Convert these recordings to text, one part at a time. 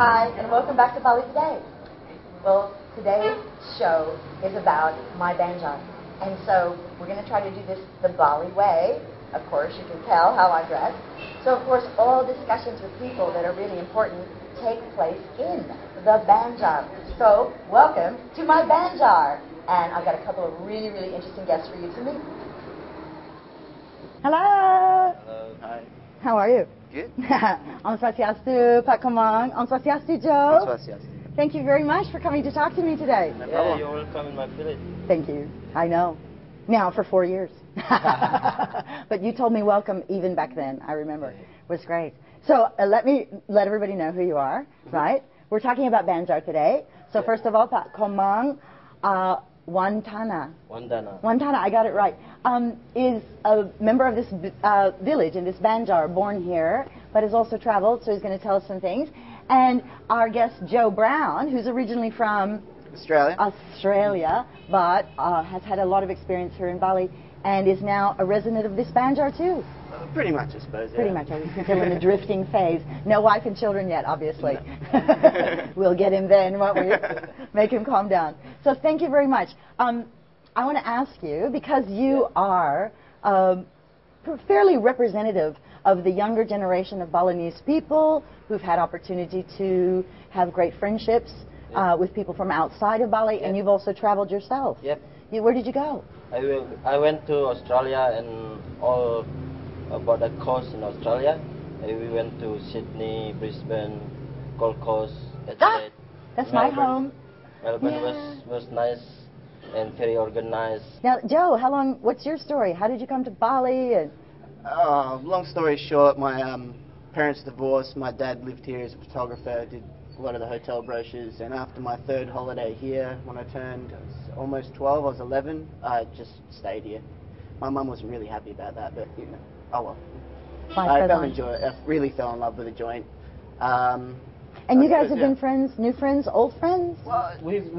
Hi, and welcome back to Bali Today. Well, today's show is about my banjar. And so we're going to try to do this the Bali way. Of course, you can tell how I dress. So, of course, all discussions with people that are really important take place in the banjar. So, welcome to my banjar. And I've got a couple of really, really interesting guests for you to meet. Hello. Hello. Hi. How are you? Good. Om Swastiastu, Pak Komang. Om Swastiastu, Joe. Om Swastiastu. Thank you very much for coming to talk to me today. No problem. You're welcome in my village. Thank you. I know. Now for 4 years. But you told me welcome even back then. I remember. It was great. So let everybody know who you are, right? We're talking about banjar today. So first of all, Pak Komang, Wantana. Wantana, I got it right. Is a member of this village in this banjar, born here, but has also traveled, so he's going to tell us some things. And our guest, Joe Brown, who's originally from Australia, but has had a lot of experience here in Bali, and is now a resident of this banjar too. Pretty much, I suppose. Yeah. Pretty much. I was still in the drifting phase. No wife and children yet, obviously. No. We'll get him then, won't we? Make him calm down. So thank you very much. I want to ask you, because you are fairly representative of the younger generation of Balinese people who've had opportunity to have great friendships with people from outside of Bali, and you've also traveled yourself. Yep. Where did you go? I went to Australia and all about the coast in Australia. We went to Sydney, Brisbane, Gold Coast, Adelaide. That's my home. Melbourne was nice and very organized. Now, Joe, what's your story? How did you come to Bali? And long story short, my parents divorced. My dad lived here as a photographer, did a lot of the hotel brochures, and after my third holiday here, when I turned almost 12, I was 11, I just stayed here. My mum wasn't really happy about that, but you know, oh well. I really fell in love with the joint. And you guys have been friends, new friends, old friends? Well, we've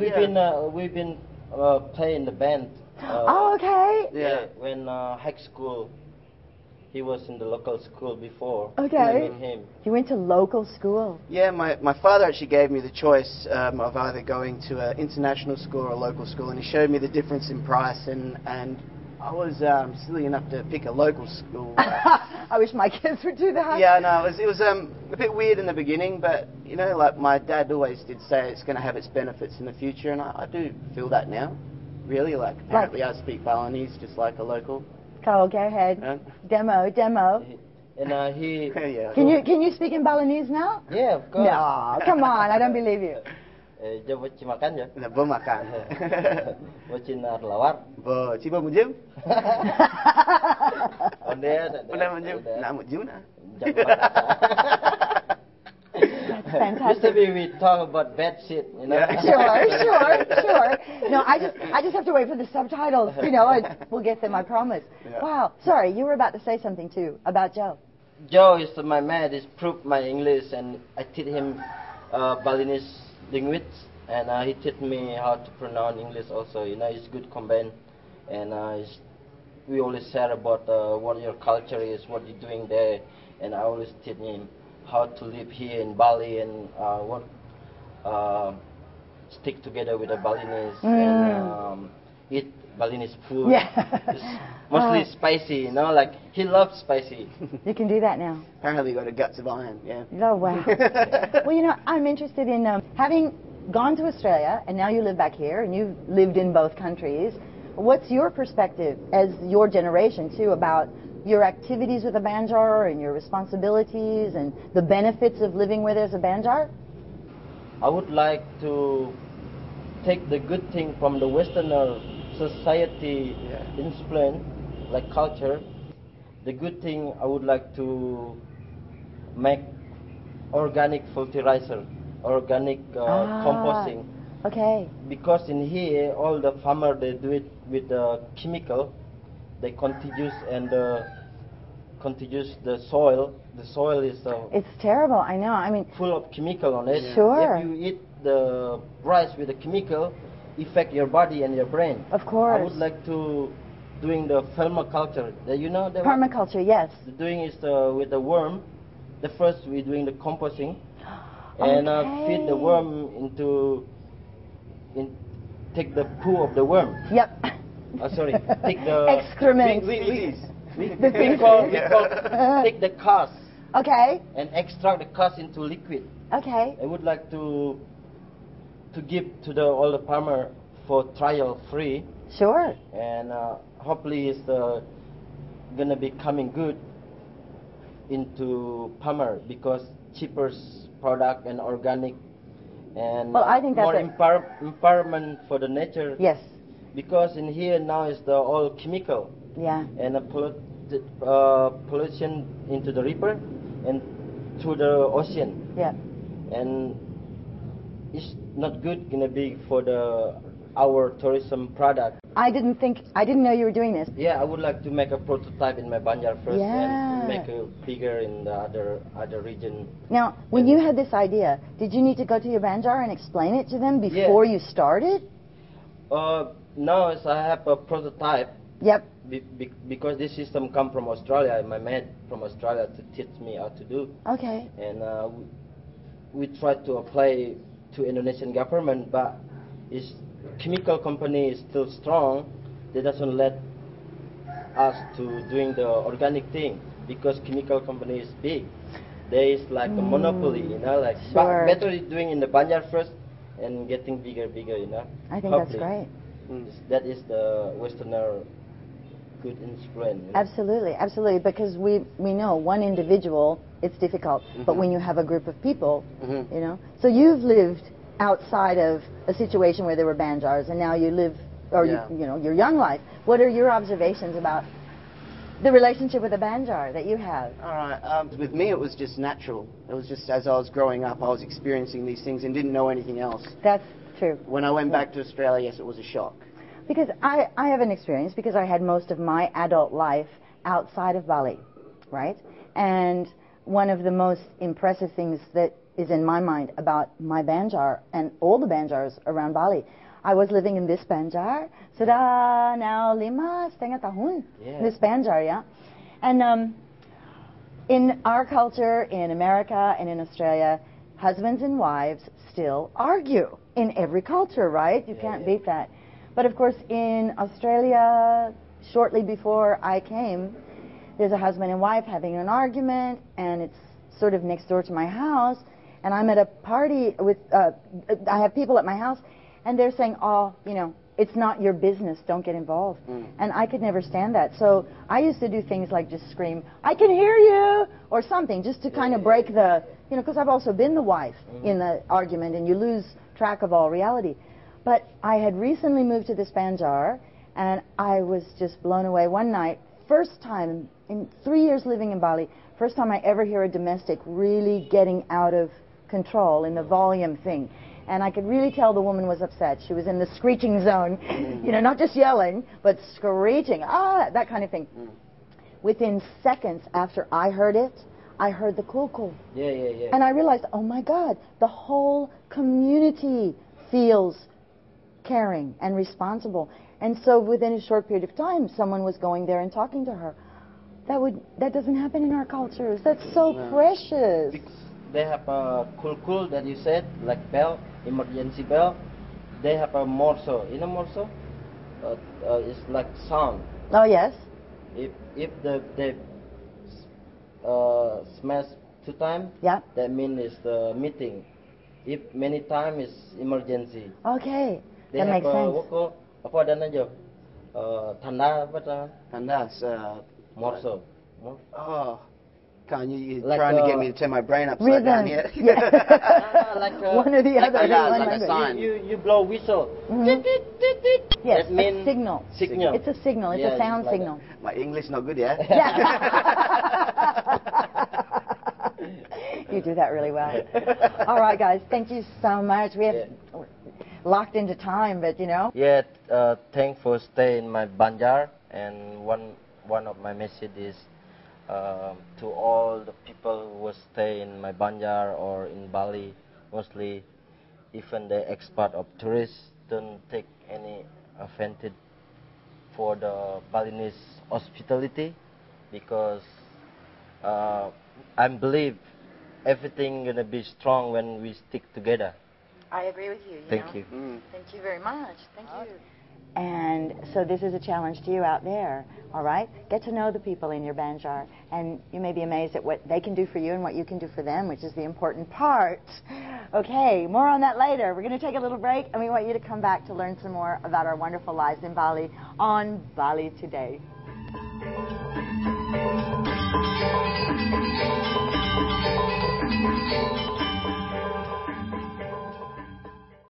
been playing the band. Oh, okay. Yeah. When high school, he was in the local school before. Okay. I met him. You went to local school? Yeah, my father actually gave me the choice of either going to an international school or a local school, and he showed me the difference in price, and I was silly enough to pick a local school. I wish my kids would do that. Yeah, no, it was a bit weird in the beginning, but you know, like my dad always did say, it's going to have its benefits in the future, and I do feel that now. Really, like apparently I speak Balinese just like a local. Go ahead. Demo. And he. Yeah. Can you speak in Balinese now? Yeah, of course. No, come on, I don't believe you. Dia boleh makan ya? Boleh makan. Boleh lawar. Boleh, cuba menjem. Boleh menjem. Nak menjem nak. That's fantastic. Used to be we talk about bad shit, you know. Yeah. Sure. No, I just have to wait for the subtitles, you know, and we'll get them, I promise. Yeah. Wow. Sorry, you were about to say something too about Joe. Joe is my man. He's proved my English, and I teach him Balinese language, and he taught me how to pronounce English also. You know, it's good combine, and we always share about what your culture is, what you're doing there, and I always teach him how to live here in Bali and stick together with the Balinese and eat Balinese food. Yeah. It's mostly spicy, you know, like he loves spicy. You can do that now. Apparently you got the guts of iron, yeah. Oh, wow. Well, you know, I'm interested in having gone to Australia, and now you live back here, and you've lived in both countries. What's your perspective as your generation, too, about your activities with a banjar and your responsibilities and the benefits of living with as a banjar? I would like to take the good thing from the Westerner society influence, like culture. The good thing, I would like to make organic fertilizer, organic composting. Okay. Because in here, all the farmer, they do it with the chemical. They contagious the soil. The soil is it's terrible. I know. I mean, full of chemical on it. Sure. If you eat the rice with the chemical, affect your body and your brain. Of course. I would like to doing the permaculture. You know the permaculture, yes. Doing is with the worm. The first we're doing the composting. and feed the Okay. worm take the poo of the worm. Yep. Sorry, take the excrement. we call take the cast Okay. and extract the cast into liquid. Okay. I would like to give to all the farmer for trial free, Sure. and hopefully it's gonna be coming good into farmer because cheaper product and organic and Well, I think that's more it. empowerment for the nature. Yes. Because in here now is the all chemical Yeah. and pollution into the river and to the ocean, Yeah. and it's not good gonna be for our tourism product. I didn't know you were doing this. Yeah, I would like to make a prototype in my Banjar first Yeah. and make it bigger in the other region. Now, when you had this idea, did you need to go to your Banjar and explain it to them before you started? Now as I have a prototype. Yep. Because this system come from Australia, my mate from Australia to teach me how to do. Okay. And we tried to apply to Indonesian government, but its chemical company is still strong. They doesn't let us to doing the organic thing because chemical company is big. There is like a monopoly, like Sure. better doing in the Banjar first and getting bigger, I think that's great. That is the Westerner good influence. Absolutely, absolutely. Because we know one individual, it's difficult, but when you have a group of people, So you've lived outside of a situation where there were Banjars, and now you live, or your young life. What are your observations about the relationship with the Banjar that you have? All right. With me, it was just natural. It was just as I was growing up, I was experiencing these things and didn't know anything else. That's true. When I went back to Australia, yes, it was a shock. Because I have an experience because I had most of my adult life outside of Bali, right? And one of the most impressive things that is in my mind about my Banjar and all the Banjars around Bali, I was living in this Banjar, sudah now 5,5 tahun, this Banjar, yeah? And in our culture, in America and in Australia, husbands and wives still argue in every culture, right? You can't beat that. But of course, in Australia, shortly before I came, there's a husband and wife having an argument, and it's sort of next door to my house. And I'm at a party with, I have people at my house, and they're saying, it's not your business, don't get involved. And I could never stand that. So I used to do things like just scream, I can hear you, or something, just to kind of break the, because I've also been the wife in the argument, and you lose track of all reality. But I had recently moved to this Banjar, and I was just blown away. One night, first time in 3 years living in Bali, first time I ever hear a domestic really getting out of control in the volume thing. And I could really tell the woman was upset. She was in the screeching zone, not just yelling, but screeching, that kind of thing. Within seconds after I heard it, I heard the kul-kul. Yeah. And I realized, oh my God, the whole community feels caring and responsible. And so within a short period of time, someone was going there and talking to her. That doesn't happen in our cultures. That's so precious. Because they have a kul-kul that you said, like bell, emergency bell. They have a morso. You know morso? It's like sound. Oh, yes. If they smash 2 times, that means it's the meeting. If many times, it's emergency. Okay. They that makes sense. Apa adanya jo? Tanda apa ta? Tanda, Morso. Oh, Khan, you're Like trying to get me to turn my brain upside Rhythm. down here. Like one or the other. Like a sign. You blow whistle. Yes, That mean a signal. Signal. It's a signal. It's a sound like signal. My English not good, yeah? You do that really well. All right, guys. Thank you so much. We have locked into time, but Yeah, thanks for staying in my Banjar, and one of my message is to all the people who stay in my Banjar or in Bali, mostly, even the expat of tourists, don't take any offended for the Balinese hospitality, because I believe everything gonna be strong when we stick together. I agree with you. Thank you. Thank you very much. Thank you. And so this is a challenge to you out there, all right? Get to know the people in your banjar, and you may be amazed at what they can do for you and what you can do for them, which is the important part. Okay, more on that later. We're going to take a little break, and we want you to come back to learn some more about our wonderful lives in Bali on Bali Today.